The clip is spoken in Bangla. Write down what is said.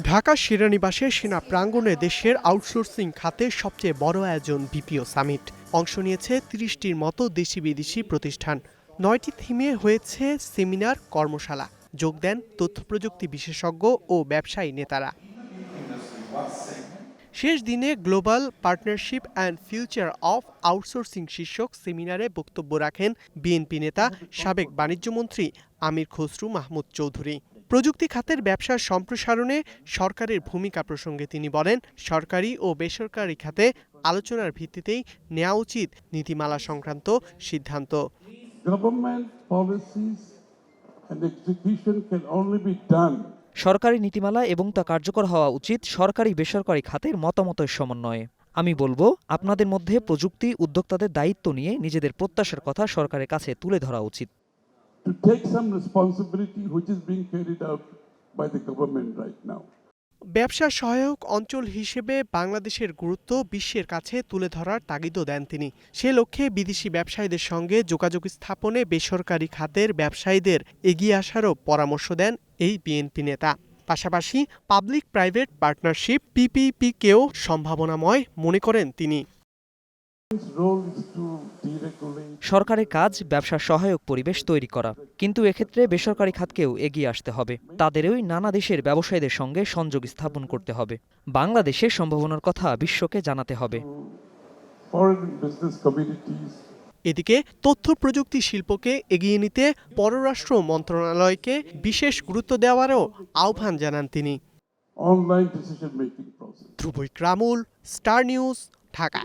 ঢাকা সেনানিবাসে সেনা প্রাঙ্গণে দেশের আউটসোর্সিং খাতে সবচেয়ে বড় আয়োজন বিপিও সামিট। অংশ নিয়েছে ৩০টির মতো দেশি বিদেশি প্রতিষ্ঠান। ৯টি থিমে হয়েছে সেমিনার, কর্মশালা। যোগ দেন তথ্যপ্রযুক্তি বিশেষজ্ঞ ও ব্যবসায়ী নেতারা। শেষ দিনে global partnership and future of outsourcing শীর্ষক সেমিনারে বক্তব্য রাখেন বিএনপি নেতা সাবেক বাণিজ্যমন্ত্রী আমির খসরু মাহমুদ চৌধুরী। প্রযুক্তি খাতের ব্যবসার সম্প্রসারণে সরকারের ভূমিকা প্রসঙ্গে তিনি বলেন, সরকারি ও বেসরকারি খাতে আলোচনার ভিত্তিতেই নেওয়া উচিত নীতিমালা সংক্রান্ত সিদ্ধান্ত। সরকারি নীতিমালা এবং তা কার্যকর হওয়া উচিত সরকারি বেসরকারি খাতের মতামতের সমন্বয়ে। আমি বলবো, আপনাদের মধ্যে প্রযুক্তি উদ্যোক্তাদের দায়িত্ব নিয়ে নিজেদের প্রত্যাশার কথা সরকারের কাছে তুলে ধরা উচিত। ব্যবসা সহায়ক অঞ্চল হিসেবে বাংলাদেশের গুরুত্ব বিশ্বের কাছে তুলে ধরার তাগিদও দেন তিনি। সে লক্ষ্যে বিদেশি ব্যবসায়ীদের সঙ্গে যোগাযোগ স্থাপনে বেসরকারি খাতের ব্যবসায়ীদের এগিয়ে আসারও পরামর্শ দেন এই বিএনপি নেতা। পাশাপাশি পাবলিক প্রাইভেট পার্টনারশিপ পিপিপিকেও সম্ভাবনাময় মনে করেন তিনি। সরকারের কাজ ব্যবসা সহায়ক পরিবেশ তৈরি করা, কিন্তু এক্ষেত্রে বেসরকারি খাতকেও এগিয়ে আসতে হবে। তাদেরই নানা দেশের ব্যবসায়ীদের সঙ্গে সংযোগ স্থাপন করতে হবে। বাংলাদেশের সম্ভাবনার কথা বিশ্বকে জানাতে হবে। এদিকে তথ্য প্রযুক্তি শিল্পকে এগিয়ে নিতে পররাষ্ট্র মন্ত্রণালয়কে বিশেষ গুরুত্ব দেওয়ারও আহ্বান জানান তিনি। ধ্রুব ইকরামুল, স্টার নিউজ, ঢাকা।